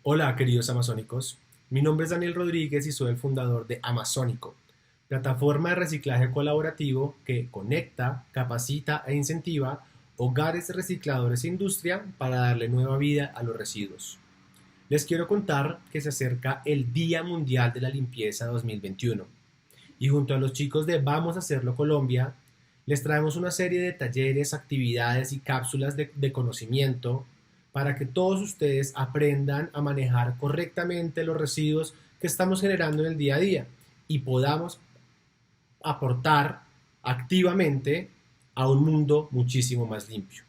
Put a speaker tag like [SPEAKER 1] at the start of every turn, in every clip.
[SPEAKER 1] Hola, queridos amazónicos. Mi nombre es Daniel Rodríguez y soy el fundador de Amazónico, plataforma de reciclaje colaborativo que conecta, capacita e incentiva hogares recicladores e industria para darle nueva vida a los residuos. Les quiero contar que se acerca el Día Mundial de la Limpieza 2021 y junto a los chicos de Vamos a Hacerlo Colombia, les traemos una serie de talleres, actividades y cápsulas de conocimiento para que todos ustedes aprendan a manejar correctamente los residuos que estamos generando en el día a día y podamos aportar activamente a un mundo muchísimo más limpio.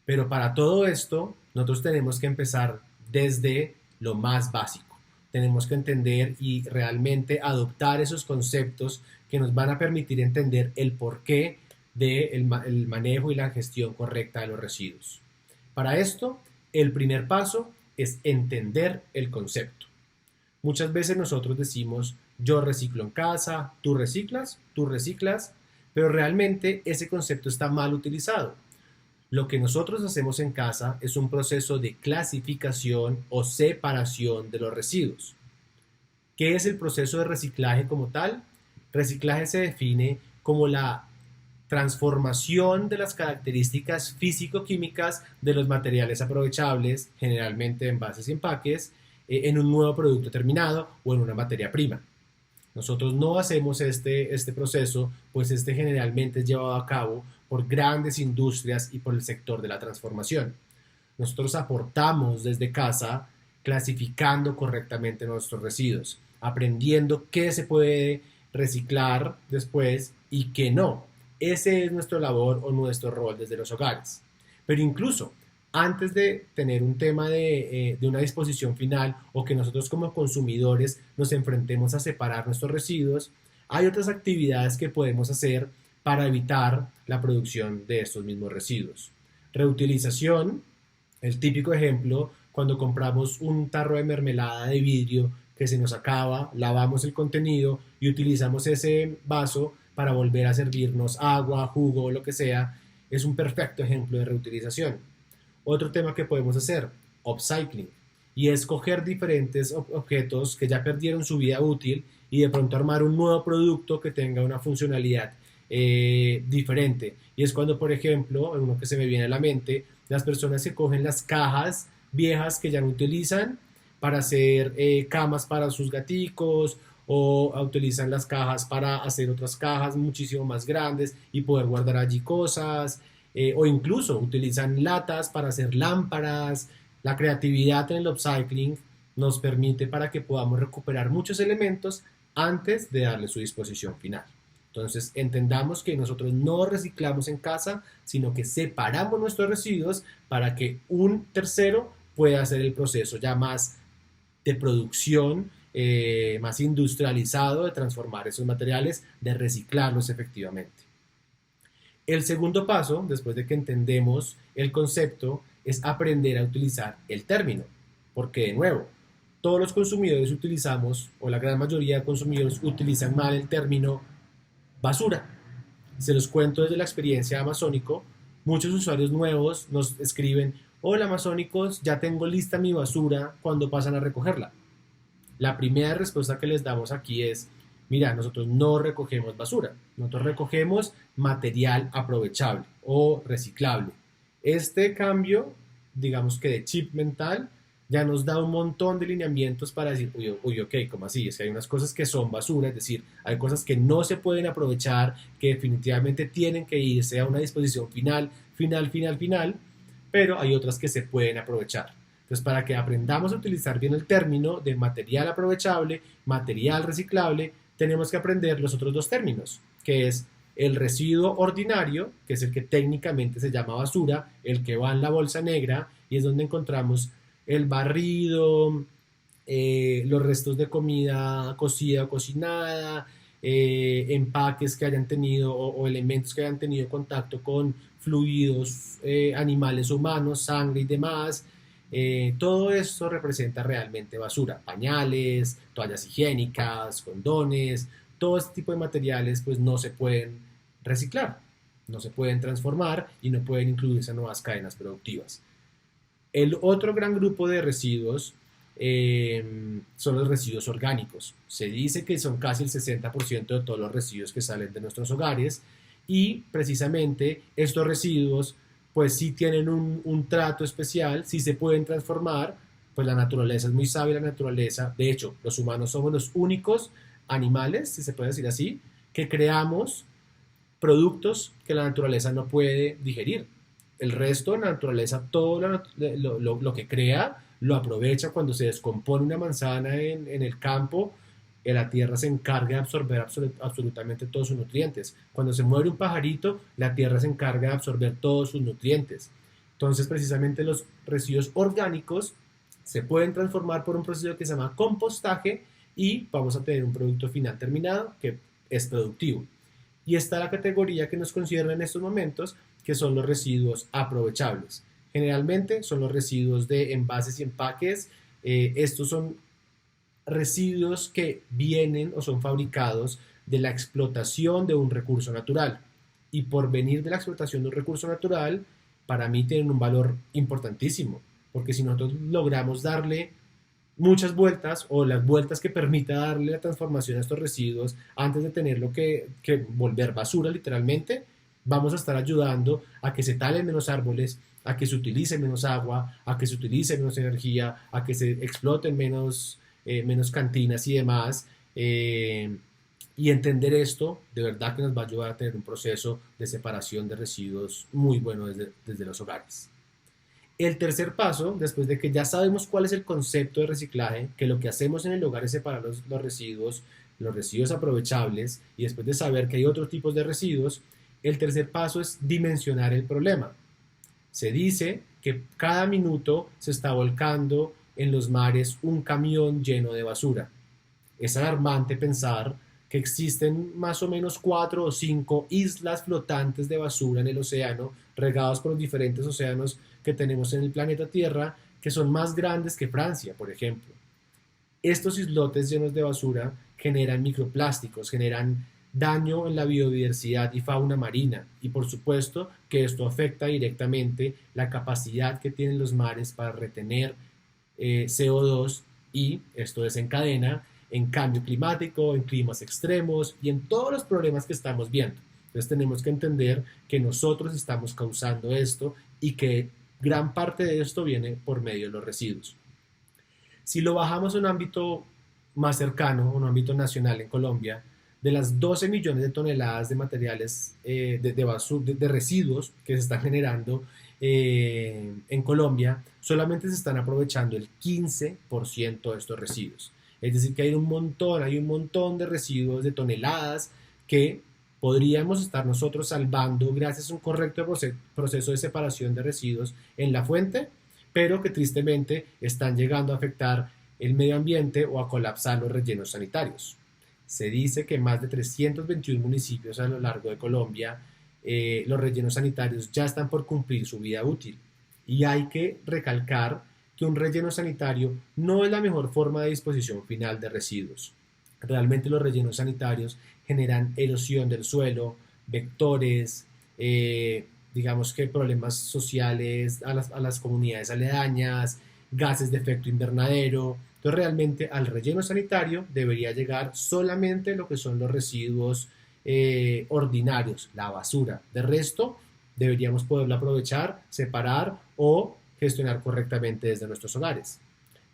[SPEAKER 1] Pero para todo esto, nosotros tenemos que empezar desde lo más básico. Tenemos que entender y realmente adoptar esos conceptos que nos van a permitir entender el porqué del manejo y la gestión correcta de los residuos. Para esto, el primer paso es entender el concepto. Muchas veces nosotros decimos, yo reciclo en casa, tú reciclas, pero realmente ese concepto está mal utilizado. Lo que nosotros hacemos en casa es un proceso de clasificación o separación de los residuos. ¿Qué es el proceso de reciclaje como tal? Reciclaje se define como la transformación de las características físico-químicas de los materiales aprovechables, generalmente envases y empaques, en un nuevo producto terminado o en una materia prima. Nosotros no hacemos este proceso, pues este generalmente es llevado a cabo por grandes industrias y por el sector de la transformación. Nosotros aportamos desde casa clasificando correctamente nuestros residuos, aprendiendo qué se puede reciclar después y qué no. Ese es nuestro labor o nuestro rol desde los hogares. Pero incluso antes de tener un tema de una disposición final o que nosotros como consumidores nos enfrentemos a separar nuestros residuos, hay otras actividades que podemos hacer para evitar la producción de estos mismos residuos. Reutilización, el típico ejemplo, cuando compramos un tarro de mermelada de vidrio que se nos acaba, lavamos el contenido y utilizamos ese vaso para volver a servirnos agua, jugo o lo que sea, es un perfecto ejemplo de reutilización. Otro tema que podemos hacer, upcycling, y es coger diferentes objetos que ya perdieron su vida útil y de pronto armar un nuevo producto que tenga una funcionalidad diferente. Y es cuando, por ejemplo, uno que se me viene a la mente, las personas se cogen las cajas viejas que ya no utilizan para hacer camas para sus gaticos o utilizan las cajas para hacer otras cajas muchísimo más grandes y poder guardar allí cosas, o incluso utilizan latas para hacer lámparas. La creatividad en el upcycling nos permite para que podamos recuperar muchos elementos antes de darle su disposición final. Entonces, entendamos que nosotros no reciclamos en casa, sino que separamos nuestros residuos para que un tercero pueda hacer el proceso ya más de producción, más industrializado de transformar esos materiales, de reciclarlos efectivamente. El segundo paso, después de que entendemos el concepto, es aprender a utilizar el término. Porque, de nuevo, todos los consumidores utilizamos, o la gran mayoría de consumidores utilizan mal el término basura. Se los cuento desde la experiencia de Amazónico. Muchos usuarios nuevos nos escriben, hola Amazónicos, ya tengo lista mi basura cuando pasan a recogerla. La primera respuesta que les damos aquí es, mira, nosotros no recogemos basura, nosotros recogemos material aprovechable o reciclable. Este cambio, digamos que de chip mental, ya nos da un montón de lineamientos para decir, uy, ok, ¿cómo así? Es que hay unas cosas que son basura, es decir, hay cosas que no se pueden aprovechar, que definitivamente tienen que irse a una disposición final, pero hay otras que se pueden aprovechar. Entonces, para que aprendamos a utilizar bien el término de material aprovechable, material reciclable, tenemos que aprender los otros dos términos, que es el residuo ordinario, que es el que técnicamente se llama basura, el que va en la bolsa negra, y es donde encontramos el barrido, los restos de comida cocida o cocinada, empaques que hayan tenido o elementos que hayan tenido contacto con fluidos animales humanos, sangre y demás. Todo esto representa realmente basura, pañales, toallas higiénicas, condones, todo este tipo de materiales pues no se pueden reciclar, no se pueden transformar y no pueden incluirse en nuevas cadenas productivas. El otro gran grupo de residuos son los residuos orgánicos. Se dice que son casi el 60% de todos los residuos que salen de nuestros hogares y precisamente estos residuos pues sí tienen un trato especial, sí se pueden transformar, pues la naturaleza es muy sabia, la naturaleza, de hecho, los humanos somos los únicos animales, si se puede decir así, que creamos productos que la naturaleza no puede digerir. El resto de la naturaleza, todo lo que crea, lo aprovecha cuando se descompone una manzana en el campo, la tierra se encarga de absorber absolutamente todos sus nutrientes. Cuando se muere un pajarito, la tierra se encarga de absorber todos sus nutrientes. Entonces, precisamente los residuos orgánicos se pueden transformar por un proceso que se llama compostaje y vamos a tener un producto final terminado que es productivo. Y está la categoría que nos concierne en estos momentos, que son los residuos aprovechables. Generalmente son los residuos de envases y empaques. Estos son residuos que vienen o son fabricados de la explotación de un recurso natural. Y por venir de la explotación de un recurso natural, para mí tienen un valor importantísimo, porque si nosotros logramos darle muchas vueltas o las vueltas que permita darle la transformación a estos residuos antes de tenerlo que volver basura literalmente, vamos a estar ayudando a que se talen menos árboles, a que se utilice menos agua, a que se utilice menos energía, a que se exploten menos cantinas y demás. Y entender esto de verdad que nos va a ayudar a tener un proceso de separación de residuos muy bueno desde los hogares. El tercer paso, después de que ya sabemos cuál es el concepto de reciclaje, que lo que hacemos en el hogar es separar los residuos aprovechables, y después de saber que hay otros tipos de residuos, el tercer paso es dimensionar el problema. Se dice que cada minuto se está volcando en los mares un camión lleno de basura. Es alarmante pensar que existen más o menos 4 o 5 islas flotantes de basura en el océano, regados por los diferentes océanos que tenemos en el planeta Tierra, que son más grandes que Francia, por ejemplo. Estos islotes llenos de basura generan microplásticos, generan daño en la biodiversidad y fauna marina, y por supuesto que esto afecta directamente la capacidad que tienen los mares para retener CO2, y esto desencadena en cambio climático, en climas extremos y en todos los problemas que estamos viendo. Entonces tenemos que entender que nosotros estamos causando esto y que gran parte de esto viene por medio de los residuos. Si lo bajamos a un ámbito más cercano, un ámbito nacional en Colombia, de las 12 millones de toneladas de materiales de residuos que se están generando en Colombia, solamente se están aprovechando el 15% de estos residuos. Es decir, que hay un montón de residuos, de toneladas que podríamos estar nosotros salvando gracias a un correcto proceso de separación de residuos en la fuente, pero que tristemente están llegando a afectar el medio ambiente o a colapsar los rellenos sanitarios. Se dice que en más de 321 municipios a lo largo de Colombia, los rellenos sanitarios ya están por cumplir su vida útil. Y hay que recalcar que un relleno sanitario no es la mejor forma de disposición final de residuos. Realmente los rellenos sanitarios generan erosión del suelo, vectores, digamos que problemas sociales a las comunidades aledañas, gases de efecto invernadero. Entonces realmente al relleno sanitario debería llegar solamente lo que son los residuos ordinarios, la basura. De resto, deberíamos poderlo aprovechar, separar o gestionar correctamente desde nuestros hogares.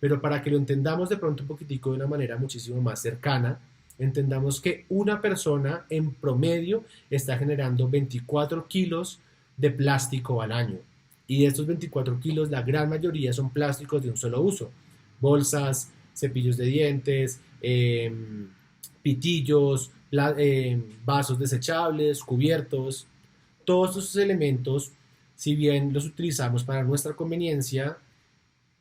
[SPEAKER 1] Pero para que lo entendamos de pronto un poquitico de una manera muchísimo más cercana, entendamos que una persona en promedio está generando 24 kilos de plástico al año. Y de estos 24 kilos, la gran mayoría son plásticos de un solo uso. Bolsas, cepillos de dientes, pitillos, vasos desechables, cubiertos. Todos estos elementos, si bien los utilizamos para nuestra conveniencia,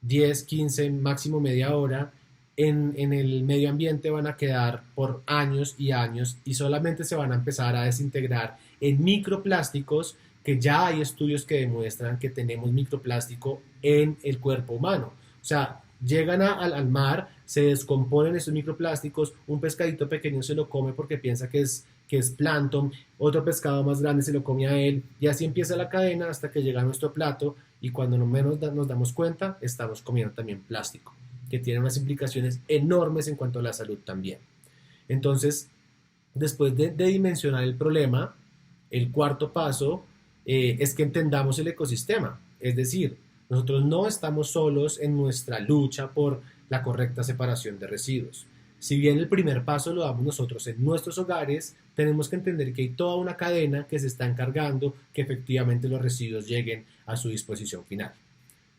[SPEAKER 1] 10, 15, máximo media hora, en el medio ambiente van a quedar por años y años y solamente se van a empezar a desintegrar en microplásticos, que ya hay estudios que demuestran que tenemos microplástico en el cuerpo humano. O sea, llegan al mar, se descomponen esos microplásticos, un pescadito pequeño se lo come porque piensa que es plancton, otro pescado más grande se lo come a él, y así empieza la cadena hasta que llega a nuestro plato, y cuando no menos nos damos cuenta, estamos comiendo también plástico. que tiene unas implicaciones enormes en cuanto a la salud también. Entonces, después de dimensionar el problema, el cuarto paso es que entendamos el ecosistema. Es decir, nosotros no estamos solos en nuestra lucha por la correcta separación de residuos. Si bien el primer paso lo damos nosotros en nuestros hogares, tenemos que entender que hay toda una cadena que se está encargando que efectivamente los residuos lleguen a su disposición final.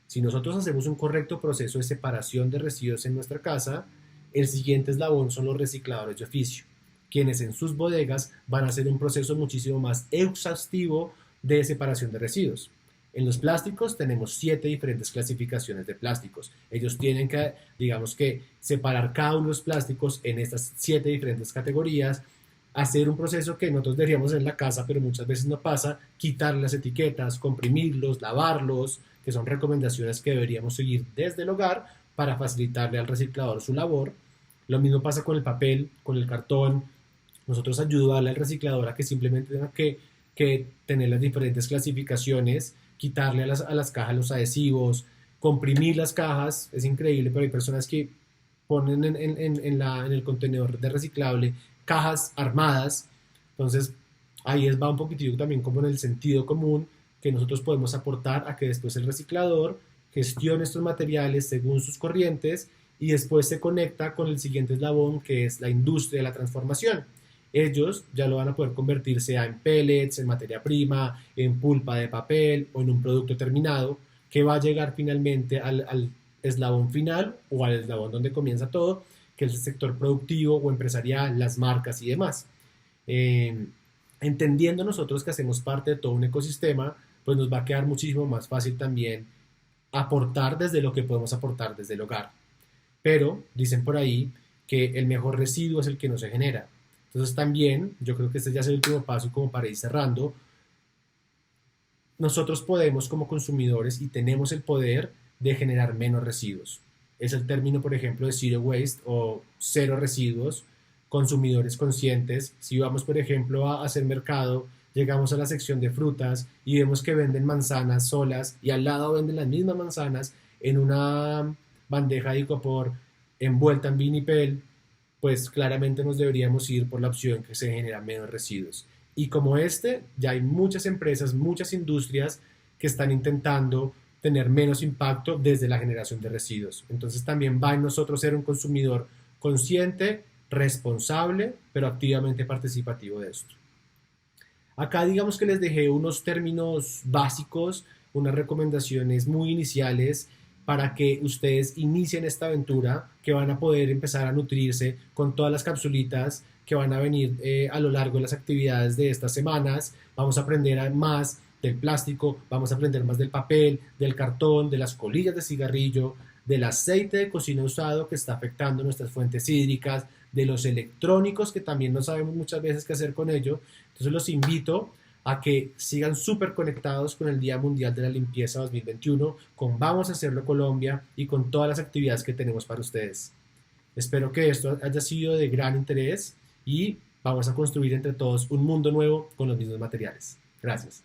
[SPEAKER 1] Si nosotros hacemos un correcto proceso de separación de residuos en nuestra casa, el siguiente eslabón son los recicladores de oficio, quienes en sus bodegas van a hacer un proceso muchísimo más exhaustivo de separación de residuos. En los plásticos tenemos 7 diferentes clasificaciones de plásticos. Ellos tienen que, digamos que, separar cada uno de los plásticos en estas 7 diferentes categorías, hacer un proceso que nosotros deberíamos en la casa, pero muchas veces no pasa, quitar las etiquetas, comprimirlos, lavarlos, que son recomendaciones que deberíamos seguir desde el hogar para facilitarle al reciclador su labor. Lo mismo pasa con el papel, con el cartón. Nosotros ayudarle al reciclador a que simplemente tenga que tener las diferentes clasificaciones, quitarle a las cajas los adhesivos, comprimir las cajas. Es increíble, pero hay personas que ponen en el contenedor de reciclable cajas armadas. Entonces ahí va un poquitito también como en el sentido común que nosotros podemos aportar a que después el reciclador gestione estos materiales según sus corrientes y después se conecta con el siguiente eslabón, que es la industria de la transformación. Ellos ya lo van a poder convertir sea en pellets, en materia prima, en pulpa de papel o en un producto terminado que va a llegar finalmente al eslabón final o al eslabón donde comienza todo, que es el sector productivo o empresarial, las marcas y demás. Entendiendo nosotros que hacemos parte de todo un ecosistema, pues nos va a quedar muchísimo más fácil también aportar desde lo que podemos aportar desde el hogar. Pero dicen por ahí que el mejor residuo es el que no se genera. Entonces también, yo creo que este ya es el último paso como para ir cerrando, nosotros podemos como consumidores y tenemos el poder de generar menos residuos. Es el término, por ejemplo, de zero waste o cero residuos, consumidores conscientes. Si vamos, por ejemplo, a hacer mercado, llegamos a la sección de frutas y vemos que venden manzanas solas y al lado venden las mismas manzanas en una bandeja de icopor envuelta en vinipel, pues claramente nos deberíamos ir por la opción que se genera menos residuos. Y como ya hay muchas empresas, muchas industrias que están intentando tener menos impacto desde la generación de residuos. Entonces también va en nosotros ser un consumidor consciente, responsable, pero activamente participativo de esto. Acá digamos que les dejé unos términos básicos, unas recomendaciones muy iniciales para que ustedes inicien esta aventura, que van a poder empezar a nutrirse con todas las capsulitas que van a venir a lo largo de las actividades de estas semanas. Vamos a aprender más del plástico, vamos a aprender más del papel, del cartón, de las colillas de cigarrillo, del aceite de cocina usado que está afectando nuestras fuentes hídricas, de los electrónicos que también no sabemos muchas veces qué hacer con ello. Entonces los invito a que sigan súper conectados con el Día Mundial de la Limpieza 2021, con Vamos a Hacerlo Colombia y con todas las actividades que tenemos para ustedes. Espero que esto haya sido de gran interés y vamos a construir entre todos un mundo nuevo con los mismos materiales. Gracias.